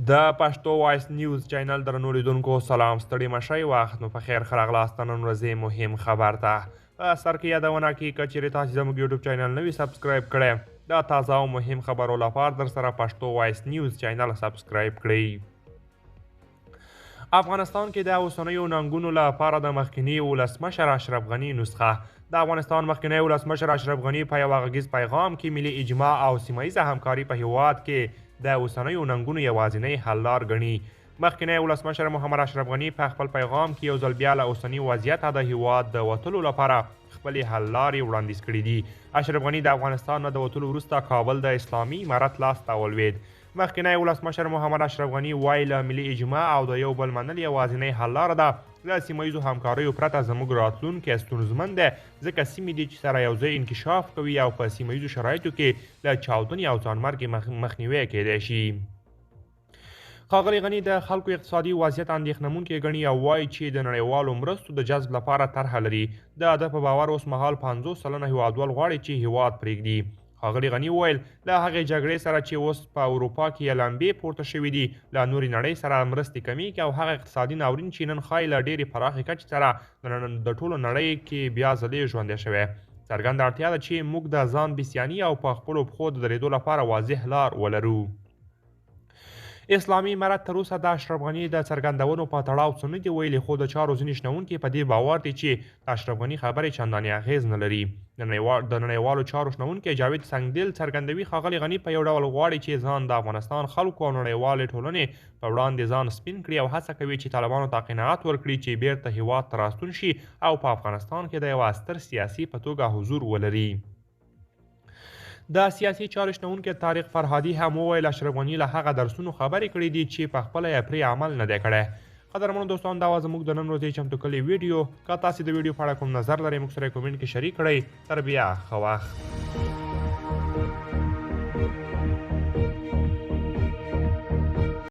د پښتو وایس نیوز چینل درنو لیدونکو سلام ستړي مشئ وخت مو په خیر ښه راغلاست نن ورځې مهم خبر ته په سر کې یادونه کې که چیرې تاسې زموږ یوټیوب چینل نه وي سبسکرایب کړی د تازه او مهم خبرو لپاره در سره پښتو وایس نیوز چینل سبسکرایب کړئ. افغانستان کې د اوسنیو ننګونو لپاره د مخکني ولسمشر اشرف غني نسخه د افغانستان مخکنی ولسمشر اشرف غني په یو غږیز پیغام کې ملي اجماع او سیمه ییزه همکاري په هیواد کې د اوسنیو ننګونو یوازینی حل لار ګڼي. مخکنی ولسمشر محمد اشرف غني په خپل پیغام کې یو ځل بیا له اوسني وضعیته د هیواد د وتلو لپاره خپلې حل لارې وړاندیز کړي دي. اشرف غني د افغانستان نه د وتلو وروسته کابل د اسلامي امارت لاس ته ولوېد. مخکنی ولسمشر محمد اشرف غني وایي له ملي اجماع او د یو بل منل یوازینی حل لاره ده له سیمه ییزو همکاریو پرته زموږ راتلونکی ستونزمن دی ځکه سیمې دي چې سره یو ځای انکشاف کوي او په سیمه ییزو شرایطو کې له چاودنې او ځانمرګ مخنیوی کیدی شي. ښاغلي غني د خلکو اقتصادي وضعیت اندېښنونکی ګڼي او وایي چې د نړیوالو مرستو د جذب لپاره طرحه لري. د ده په باور اوس مهال 50 سلنه هیوادوال غواړي چې هیواد پرېږدي. ښاغلي غني وویل له هغې جګړې سره چې اوس په اروپا کې یې لمبې پورته شوي دي له نورې نړۍ سره مرستې کمیږي او هغه اقتصادي ناورین چې نن ښایي له ډېرې پراخې کچې سره د ټولو نړۍ کې بیا ځلې ژوندی شوی. څرګنده اړتیا ده چې موږ د ځان بسیاني او په خپلو پښو د درېدو لپاره واضح لار ولرو. اسلامي امارت تر اوسه د اشرف غني د څرګندونو په تړاو څه نه دي ویلي خو د چارو ځینې شنونکي په دې باور دي چې د اشرف غني خبرې چندانې اغیز نه لري. د نړیوالو چارو شنونکی جاوید سنگدل څرګندوي ښاغلي غني په یو ډول غواړي چې ځان د افغانستان خلکو او نړیوالې ټولنې په وړاندې ځان سپین کړي او هڅه کوي چې طالبانو ته قناعت ورکړي چې بیرته هیواد ته راستون شي او په افغانستان کې د یوه ستر سیاسي په توګه حضور ولري. د سیاسي چارو شنونکی طارق فرهادي هم وویل اشرف غني له هغه درسونو خبرې کړې دي چې په خپله یې پرې عمل نه دی کړی. قدرمنو دوستان دا وه زموږ د نن ورځې چمتو کړې ویډیو. که تاسې د ویډیو په اړه کوم نظر لرئ موږ سره یې کومنټ کې شریک کړئ. تر بیا ښه وخت.